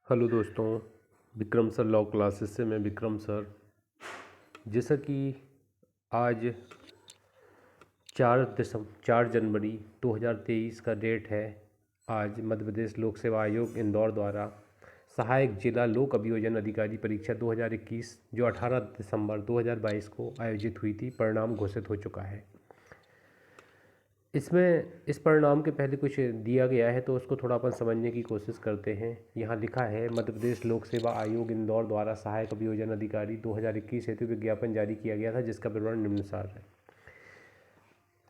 Hello दोस्तों, Vikram sir law classes से मैं विक्रम सर। जैसा कि आज 4 जनवरी 2023 का डेट है। आज मध्य प्रदेश लोक सेवा आयोग इंदौर द्वारा सहायक जिला लोक अभियोजन अधिकारी परीक्षा 2021 जो 18 दिसंबर 2022 को आयोजित हुई थी, परिणाम घोषित हो चुका है। इसमें इस परिणाम के पहले कुछ दिया गया है, तो उसको थोड़ा अपन समझने की कोशिश करते हैं। यहाँ लिखा है, मध्य प्रदेश लोक सेवा आयोग इंदौर द्वारा सहायक अभियोजन अधिकारी 2021 हेतु विज्ञापन जारी किया गया था, जिसका विवरण निम्नानुसार है।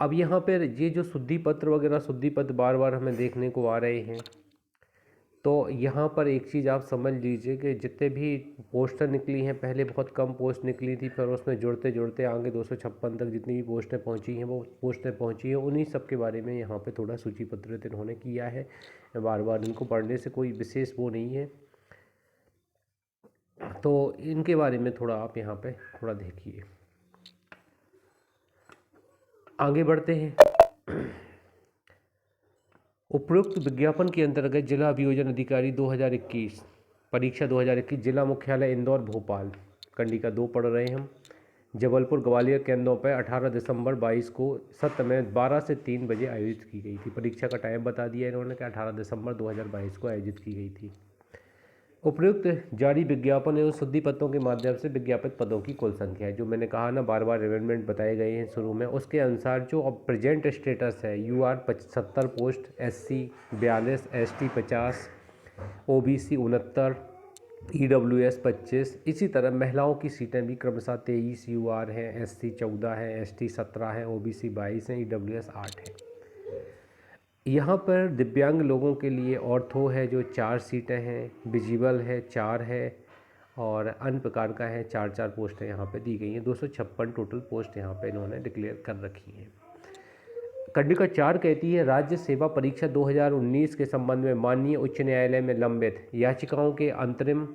अब यहाँ पर ये जो शुद्धि पत्र वगैरह शुद्धि पत्र बार बार हमें देखने को आ रहे हैं, तो यहाँ पर एक चीज़ आप समझ लीजिए कि जितने भी पोस्टर निकली हैं, पहले बहुत कम पोस्ट निकली थी, फिर उसमें जुड़ते जुड़ते आगे 256 तक जितनी भी पोस्टें पहुँची हैं वो पोस्टें पहुँची हैं। उन्हीं सब के बारे में यहाँ पे थोड़ा सूचीपत्रित इन्होंने किया है। बार बार इनको पढ़ने से कोई विशेष वो नहीं है, तो इनके बारे में थोड़ा आप यहाँ पे थोड़ा देखिए। आगे बढ़ते हैं। उपरोक्त विज्ञापन के अंतर्गत जिला अभियोजन अधिकारी 2021 परीक्षा 2021 जिला मुख्यालय इंदौर भोपाल कंडिका 2 पढ़ रहे हैं हम, जबलपुर ग्वालियर केंद्रों पर 18 दिसंबर 22 को सत्र में 12 से 3 बजे आयोजित की गई थी। परीक्षा का टाइम बता दिया इन्होंने कि 18 दिसंबर 2022 को आयोजित की गई थी। उपयुक्त जारी विज्ञापन एवं शुद्धि पत्रों के माध्यम से विज्ञापित पदों की कुल संख्या है, जो मैंने कहा ना, बार बार अमेंडमेंट बताए गए हैं शुरू में, उसके अनुसार जो अब प्रेजेंट स्टेटस है, UR 70 post, SC 42, ST 50, OBC 69, EWS 25। इसी तरह महिलाओं की सीटें भी क्रमशः 23 UR हैं, SC 14 है, ST 17 है, OBC 22 है, EWS 8 है। यहाँ पर दिव्यांग लोगों के लिए ऑर्थो है जो 4 सीटें हैं, विजिबल है 4 है, और अन्य प्रकार का है 4 पोस्टें यहाँ पे दी गई हैं। 256 टोटल पोस्ट यहाँ पे इन्होंने डिक्लेयर कर रखी हैं। कंडिका 4 कहती है, राज्य सेवा परीक्षा 2019 के संबंध में माननीय उच्च न्यायालय में लंबित याचिकाओं के अंतरिम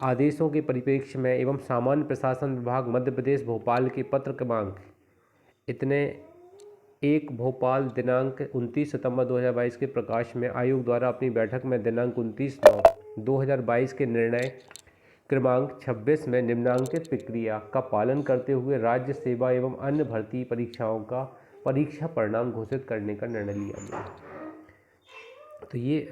आदेशों के परिप्रेक्ष्य में एवं सामान्य प्रशासन विभाग मध्य प्रदेश भोपाल के पत्र क्रमांक इतने 1 भोपाल दिनांक 29 सितंबर 2022 के प्रकाश में आयोग द्वारा अपनी बैठक में दिनांक 29/9/2022 के निर्णय क्रमांक 26 में निम्नांकित प्रक्रिया का पालन करते हुए राज्य सेवा एवं अन्य भर्ती परीक्षाओं का परीक्षा परिणाम घोषित करने का निर्णय लिया गया। तो ये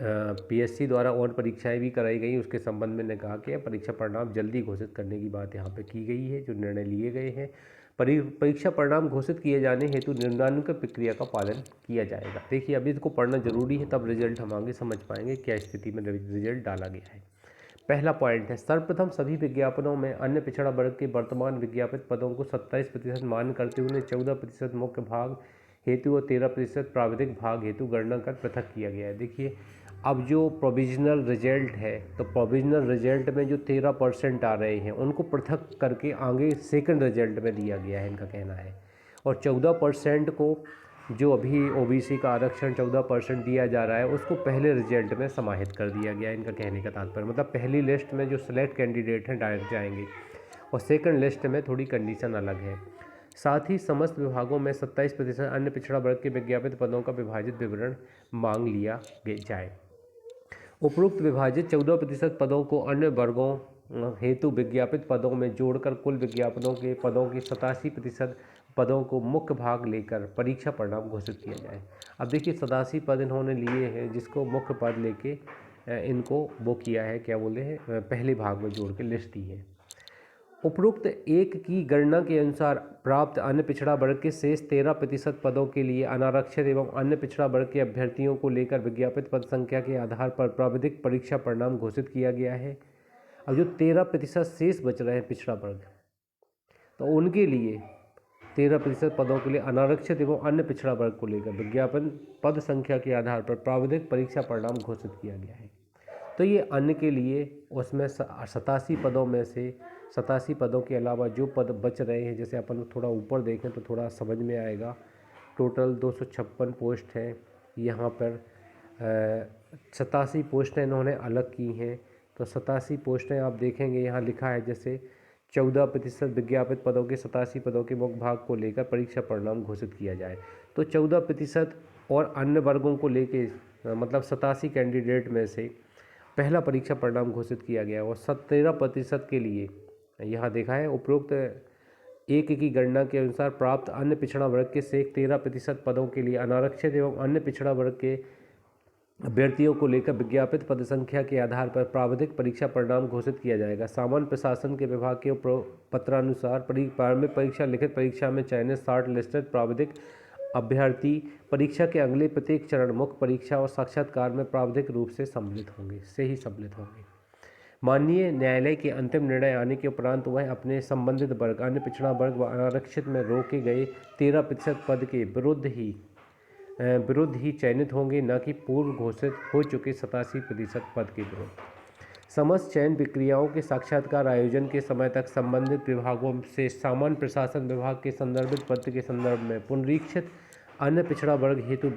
PSC द्वारा और परीक्षाएं भी कराई गई, उसके संबंध में ने कहा कि परीक्षा परिणाम जल्दी घोषित करने की बात यहाँ पे की गई है। जो निर्णय लिए गए हैं, परीक्षा परिणाम घोषित किए जाने हेतु निम्नानुसार प्रक्रिया का पालन किया जाएगा। देखिए, अभी इसको पढ़ना जरूरी है, तब रिजल्ट हम आगे समझ पाएंगे क्या स्थिति में रिजल्ट डाला गया है। पहला पॉइंट है, सर्वप्रथम सभी विज्ञापनों में अन्य पिछड़ा वर्ग के वर्तमान विज्ञापित पदों को 27% मान करते हुए 14% मुख्य भाग हेतु और 13% प्राविधिक भाग हेतु गणना कर पृथक किया गया है। देखिए, अब जो प्रोविजनल रिजल्ट है, तो प्रोविजनल रिजल्ट में जो 13% आ रहे हैं उनको पृथक करके आगे सेकंड रिजल्ट में दिया गया है, इनका कहना है। और 14% को जो अभी OBC का आरक्षण 14% दिया जा रहा है, उसको पहले रिजल्ट में समाहित कर दिया गया है, इनका कहने का तात्पर्य। मतलब पहली लिस्ट में जो सिलेक्ट कैंडिडेट हैं डायरेक्ट जाएंगे, और सेकंड लिस्ट में थोड़ी कंडीशन अलग है। साथ ही समस्त विभागों में 27% अन्य पिछड़ा वर्ग के विज्ञापित पदों का विभाजित विवरण मांग लिया जाए। उपरोक्त विभाजित 14% पदों को अन्य वर्गों हेतु विज्ञापित पदों में जोड़कर कुल विज्ञापनों के पदों के 87% पदों को मुख्य भाग लेकर परीक्षा परिणाम घोषित किया जाए। अब देखिए, 87 पद इन्होंने लिए हैं, जिसको मुख्य पद लेके इनको वो किया है, क्या बोले हैं, पहले भाग में जोड़ के लिस्ट दी है। उपरोक्त एक की गणना के अनुसार प्राप्त अन्य पिछड़ा वर्ग के शेष 13% पदों के लिए अनारक्षित एवं अन्य पिछड़ा वर्ग के अभ्यर्थियों को लेकर विज्ञापित पद संख्या के आधार पर प्राविधिक परीक्षा परिणाम घोषित किया गया है। अब जो 13% शेष बच रहे हैं पिछड़ा वर्ग, तो उनके लिए 13% पदों के लिए अनारक्षित एवं अन्य पिछड़ा वर्ग को लेकर विज्ञापन पद संख्या के आधार पर प्राविधिक परीक्षा परिणाम घोषित किया गया है। तो ये अन्य के लिए उसमें 87 पदों में से 87 पदों के अलावा जो पद बच रहे हैं, जैसे अपन थोड़ा ऊपर देखें तो थोड़ा समझ में आएगा। टोटल 256 पोस्ट है, यहाँ पर 87 पोस्टें इन्होंने अलग की हैं। तो 87 पोस्टें आप देखेंगे, यहाँ लिखा है जैसे 14% विज्ञापित पदों के 87 पदों के मुख्य भाग को लेकर परीक्षा परिणाम घोषित किया जाए। तो 14% और अन्य वर्गों को लेके मतलब 87 कैंडिडेट में से पहला परीक्षा परिणाम घोषित किया गया और 13% के लिए यहाँ देखा है उपरोक्त एक की गणना के अनुसार प्राप्त अन्य पिछड़ा वर्ग के से 13% पदों के लिए अनारक्षित एवं अन्य पिछड़ा वर्ग के अभ्यर्थियों को लेकर विज्ञापित पद संख्या के आधार पर प्रावधिक परीक्षा परिणाम घोषित किया जाएगा। सामान्य प्रशासन के विभाग के पत्रानुसार प्रारंभिक परीक्षा लिखित परीक्षा में चयनित शॉर्ट लिस्टेड प्रावधिक अभ्यर्थी परीक्षा के अगले प्रत्येक चरण मुख्य परीक्षा और साक्षात्कार में प्रावधिक रूप से सम्मिलित होंगे। माननीय न्यायालय के अंतिम निर्णय आने के उपरांत वह अपने संबंधित वर्ग अन्य पिछड़ा वर्ग व अनारक्षित में रोके गए 13% पद के विरुद्ध ही चयनित होंगे, न कि पूर्व घोषित हो चुके 87% पद के विरुद्ध। समस्त चयन प्रक्रियाओं के साक्षात्कार आयोजन के समय तक संबंधित विभागों से सामान्य प्रशासन विभाग के संदर्भित पत्र के संदर्भ में पुनरीक्षित अन्य पिछड़ा वर्ग हेतु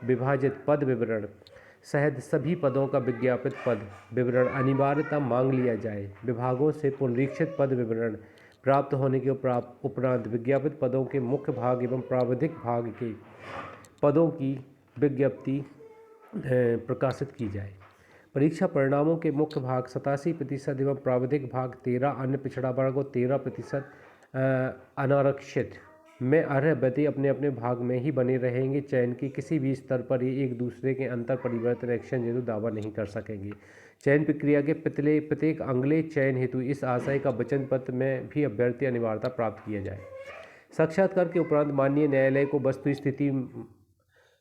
विभाजित पद विवरण सहित सभी पदों का विज्ञापित पद विवरण अनिवार्यतः मांग लिया जाए। विभागों से पुनरीक्षित पद विवरण प्राप्त होने के उपरांत विज्ञापित पदों के मुख्य भाग एवं प्रावधिक भाग के पदों की विज्ञप्ति प्रकाशित की जाए। परीक्षा परिणामों के मुख्य भाग 87% एवं प्रावधिक भाग 13 अन्य पिछड़ा वर्ग और 13% अनारक्षित में अर्ह अभ्यर्थी अपने अपने भाग में ही बने रहेंगे। चयन की किसी भी स्तर पर ये एक दूसरे के अंतर परिवर्तन एक्शन हेतु दावा नहीं कर सकेंगे। चयन प्रक्रिया के प्रत्येक अगले चयन हेतु इस आशय का वचन पत्र में भी अभ्यर्थी अनिवार्यता प्राप्त किया जाए। साक्षात्कार के उपरांत माननीय न्यायालय को वस्तुस्थिति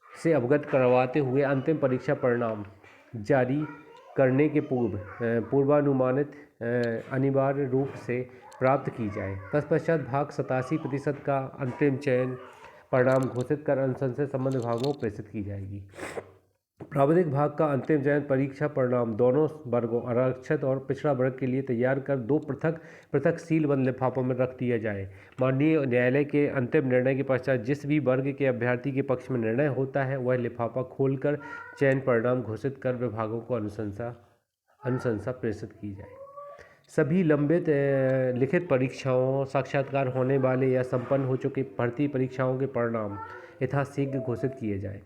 से अवगत करवाते हुए अंतिम परीक्षा परिणाम जारी करने के पूर्वानुमानित अनिवार्य रूप से प्राप्त की जाए। तत्पश्चात भाग 87% का अंतिम चयन परिणाम घोषित कर अनुशंसित संबंध विभागों को प्रेषित की जाएगी। प्रावधिक भाग का अंतिम चयन परीक्षा परिणाम दोनों वर्गों आरक्षित और पिछड़ा वर्ग के लिए तैयार कर 2 पृथक सीलबंद लिफाफों में रख दिया जाए। माननीय न्यायालय के अंतिम निर्णय के पश्चात जिस भी वर्ग के अभ्यर्थी के पक्ष में निर्णय होता है वह लिफाफा खोलकर चयन परिणाम घोषित कर विभागों को अनुशंसा प्रेषित की जाए। सभी लंबित लिखित परीक्षाओं साक्षात्कार होने वाले या संपन्न हो चुके भर्ती परीक्षाओं के परिणाम यथाशीघ्र घोषित किए जाए।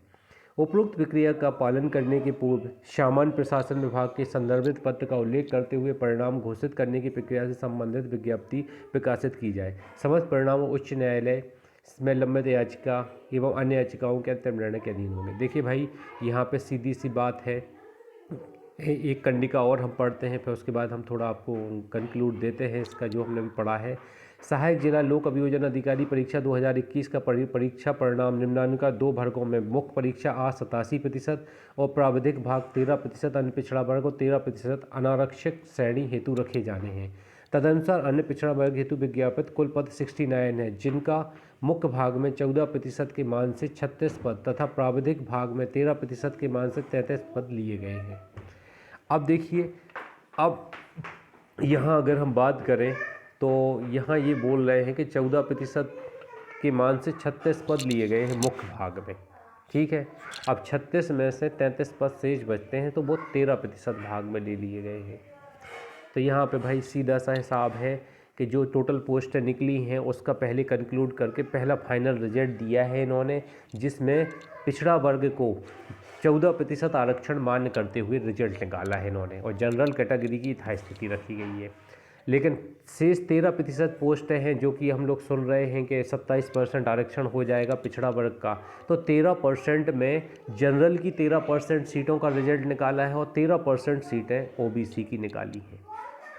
उपरोक्त प्रक्रिया का पालन करने के पूर्व सामान्य प्रशासन विभाग के संदर्भित पत्र का उल्लेख करते हुए परिणाम घोषित करने की प्रक्रिया से संबंधित विज्ञप्ति प्रकाशित की जाए। समस्त परिणाम उच्च न्यायालय में लंबित याचिका एवं अन्य याचिकाओं के अंतिम निर्णय के अधीन होंगे। देखिए भाई, यहाँ पे सीधी सी बात है। एक कंडिका और हम पढ़ते हैं, फिर उसके बाद हम थोड़ा आपको कंक्लूड देते हैं इसका जो हमने अभी पढ़ा है। सहायक जिला लोक अभियोजन अधिकारी परीक्षा 2021 का परीक्षा परिणाम निम्नानुसार 2 वर्गों में मुख्य परीक्षा 87% और प्रावधिक भाग 13% अन्य पिछड़ा वर्ग और 13% अनारक्षित श्रेणी हेतु रखे जाने हैं। तदनुसार अन्य पिछड़ा वर्ग हेतु विज्ञापित कुल पद 69 है, जिनका मुख्य भाग में 14% के मान से 36 पद तथा प्रावधिक भाग में 13% के मान से 33 पद लिए गए हैं। अब देखिए, अब यहाँ अगर हम बात करें तो यहाँ ये बोल रहे हैं कि 14% के मान से 36 पद लिए गए हैं मुख्य भाग में, ठीक है। अब 36 में से 33 पद शेष बचते हैं तो वो 13% भाग में ले लिए गए हैं। तो यहाँ पे भाई सीधा सा हिसाब है कि जो टोटल पोस्टें निकली हैं उसका पहले कंक्लूड करके पहला फाइनल रिजल्ट दिया है इन्होंने, जिसमें पिछड़ा वर्ग को 14% आरक्षण मान्य करते हुए रिजल्ट निकाला है इन्होंने और जनरल कैटेगरी की यथास्थिति रखी गई है। लेकिन शेष 13% पोस्टें हैं जो कि हम लोग सुन रहे हैं कि 27% आरक्षण हो जाएगा पिछड़ा वर्ग का, तो 13% में जनरल की 13% सीटों का रिजल्ट निकाला है और 13% सीटें ओबीसी की निकाली हैं।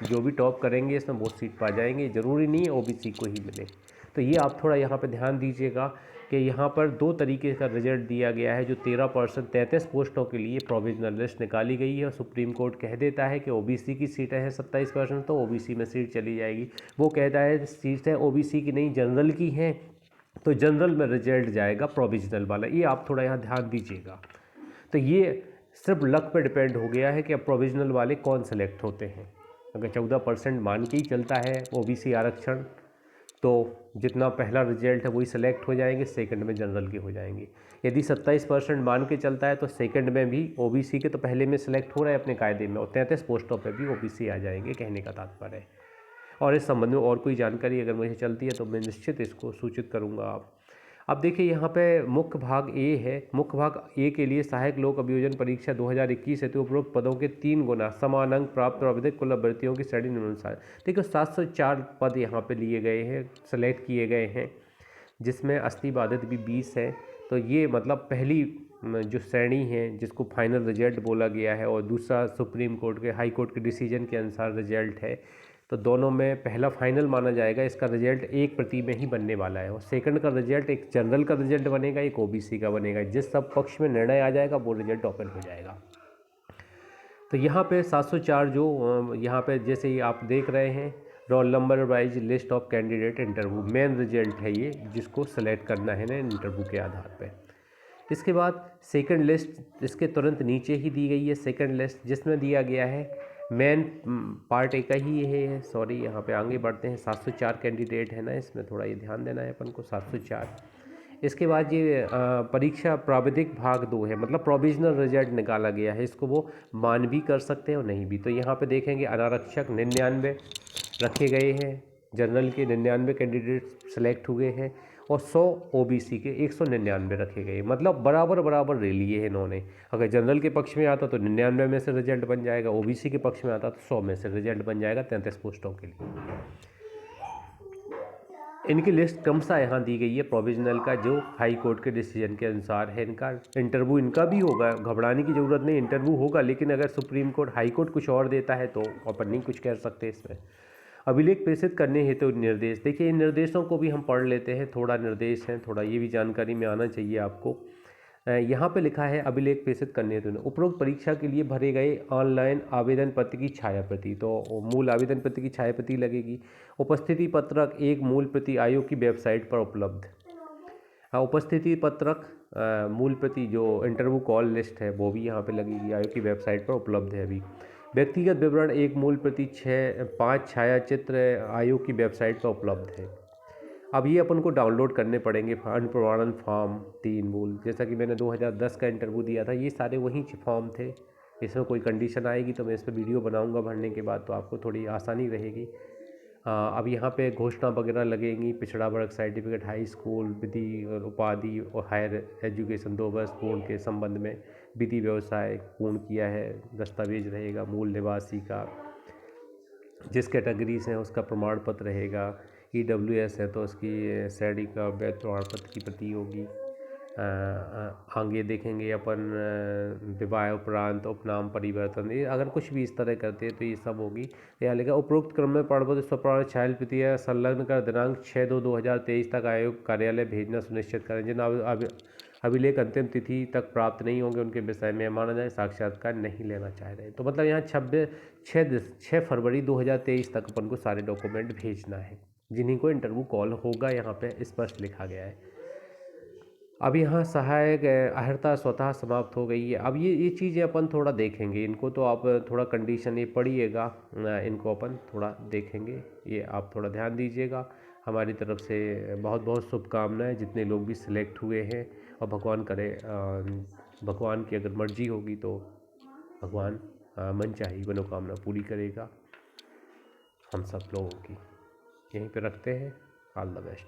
जो भी टॉप करेंगे इसमें वो सीट पा जाएंगे, ज़रूरी नहीं है ओबीसी को ही मिले। तो ये आप थोड़ा यहाँ पे ध्यान दीजिएगा कि यहाँ पर 2 तरीके का रिजल्ट दिया गया है। जो 13% 33 पोस्टों के लिए प्रोविजनल लिस्ट निकाली गई है और सुप्रीम कोर्ट कह देता है कि ओबीसी की सीटें हैं 27% तो ओबीसी में सीट चली जाएगी। वो कहता है सीटें ओबीसी की नहीं जनरल की हैं तो जनरल में रिजल्ट जाएगा प्रोविजनल वाला। ये आप थोड़ा यहाँ ध्यान दीजिएगा। तो ये सिर्फ लक पर डिपेंड हो गया है कि अब प्रोविजनल वाले कौन सेलेक्ट होते हैं। अगर 14% मान के ही चलता है ओबीसी आरक्षण तो जितना पहला रिजल्ट है वही सेलेक्ट हो जाएंगे, सेकंड में जनरल के हो जाएंगे। यदि 27% मान के चलता है तो सेकंड में भी ओबीसी के तो पहले में सेलेक्ट हो रहा है अपने कायदे में और 33 पोस्टों पे भी ओबीसी आ जाएंगे, कहने का तात्पर्य है। और इस संबंध में और कोई जानकारी अगर मुझे चलती है तो मैं निश्चित इसको सूचित करूँगा। अब देखिए यहाँ पे मुख्य भाग ए है। मुख्य भाग ए के लिए सहायक लोक अभियोजन परीक्षा 2021 हेतु उपरोक्त पदों के 3 गुना समान अंक प्राप्त और आवधिक कुल अभ्यर्थियों की श्रेणी निम्नानुसार। देखिए 704 पद यहाँ पे लिए गए हैं, सेलेक्ट किए गए हैं, जिसमें असली बाधित भी 20 है। तो ये मतलब पहली जो श्रेणी है जिसको फाइनल रिजल्ट बोला गया है, और दूसरा सुप्रीम कोर्ट के, हाई कोर्ट के डिसीजन के अनुसार रिजल्ट है। तो दोनों में पहला फाइनल माना जाएगा, इसका रिजल्ट एक प्रति में ही बनने वाला है। और सेकंड का रिजल्ट एक जनरल का रिजल्ट बनेगा, एक ओबीसी का बनेगा। जिस सब पक्ष में निर्णय आ जाएगा वो रिजल्ट ओपन हो जाएगा। तो यहाँ पे 704 जो यहाँ पे जैसे ही आप देख रहे हैं, roll number wise list of candidate interview, main result है ये, जिसको सेलेक्ट करना है ना इंटरव्यू के आधार पे। इसके बाद सेकंड लिस्ट इसके तुरंत नीचे ही दी गई है, सेकंड लिस्ट, जिसमें दिया गया है मेन पार्ट एक ही है। सॉरी, यहाँ पे आगे बढ़ते हैं। 704 कैंडिडेट है ना, इसमें थोड़ा ये ध्यान देना है अपन को, 704। इसके बाद ये परीक्षा प्राविधिक भाग 2 है, मतलब प्रोविजनल रिजल्ट निकाला गया है। इसको वो मान भी कर सकते हैं और नहीं भी। तो यहाँ पे देखेंगे अनारक्षक 99 रखे गए हैं, जनरल के 99 कैंडिडेट सेलेक्ट हुए हैं, और 100 ओबीसी के 199 रखे गए। मतलब बराबर बराबर ले लिए हैं इन्होंने। अगर जनरल के पक्ष में आता तो 99 में से रिजल्ट बन जाएगा, ओबीसी के पक्ष में आता तो 100 में से रिजल्ट बन जाएगा 33 पोस्टों के लिए। इनकी लिस्ट क्रमशः यहाँ दी गई है प्रोविजनल का, जो हाई कोर्ट के डिसीजन के अनुसार है। इनका इंटरव्यू इनका भी होगा, घबराने की ज़रूरत नहीं, इंटरव्यू होगा। लेकिन अगर सुप्रीम कोर्ट, हाई कोर्ट कुछ और देता है तो अपन नहीं कुछ कह सकते इसमें। अभिलेख प्रेषित करने हेतु निर्देश, देखिए इन निर्देशों को भी हम पढ़ लेते हैं। थोड़ा निर्देश हैं, थोड़ा ये भी जानकारी में आना चाहिए आपको। यहाँ पे लिखा है अभिलेख प्रेषित करने हेतु उपरोक्त परीक्षा के लिए भरे गए ऑनलाइन आवेदन पत्र की छायाप्रति, तो मूल आवेदन पत्र की छायाप्रति लगेगी। उपस्थिति पत्रक एक मूल प्रति आयोग की वेबसाइट पर उपलब्ध। हाँ, उपस्थिति पत्रक मूल प्रति जो इंटरव्यू कॉल लिस्ट है वो भी यहाँ पे लगेगी, आयोग की वेबसाइट पर उपलब्ध है अभी। व्यक्तिगत विवरण एक मूल प्रति 5 छायाचित्र आयोग की वेबसाइट पर उपलब्ध है। अब ये अपन को डाउनलोड करने पड़ेंगे। प्रमाणन फॉर्म 3 मूल, जैसा कि मैंने 2010 का इंटरव्यू दिया था, ये सारे वही फॉर्म थे। इसमें कोई कंडीशन आएगी तो मैं इस पर वीडियो बनाऊंगा भरने के बाद, तो आपको थोड़ी आसानी रहेगी। अब यहाँ पे घोषणा वगैरह लगेंगी। पिछड़ा वर्ग सर्टिफिकेट, हाई स्कूल, विधि और उपाधि और हायर एजुकेशन 2 वर्ष पूर्ण के संबंध में विधि व्यवसाय पूर्ण किया है, दस्तावेज रहेगा। मूल निवासी का, जिस कैटेगरी से है उसका प्रमाण पत्र रहेगा। EWS है तो उसकी सैडी का वैध प्रमाण पत्र की प्रति होगी। आगे देखेंगे अपन विवाह उपरांत उपनाम परिवर्तन, ये अगर कुछ भी इस तरह करते हैं तो ये सब होगी। यहाँ लिखा उपरोक्त क्रम में प्रमाणपत्र स्वप्रमाण छायल प्रतियां संलग्न कर दिनांक 6/2/2023 तक आयोग कार्यालय भेजना सुनिश्चित करें। जिन अभिलेख अंतिम तिथि तक प्राप्त नहीं होंगे उनके विषय में माना जाए साक्षात्कार नहीं लेना चाह रहे। तो मतलब यहाँ 6 फरवरी 2023 तक अपन को सारे डॉक्यूमेंट भेजना है, जिन्हीं को इंटरव्यू कॉल होगा, यहाँ पे स्पष्ट लिखा गया है। अब यहाँ सहायक अर्हता स्वतः समाप्त हो गई है। अब ये चीज़ें अपन थोड़ा देखेंगे, इनको तो आप थोड़ा कंडीशन ये पढ़िएगा, इनको अपन थोड़ा देखेंगे, ये आप थोड़ा ध्यान दीजिएगा। हमारी तरफ से बहुत बहुत शुभकामनाएं जितने लोग भी सिलेक्ट हुए हैं, और भगवान करे भगवान की अगर मर्जी होगी तो भगवान मनचाही मनोकामना पूरी करेगा हम सब लोगों की। यहीं पे रखते हैं। All the best.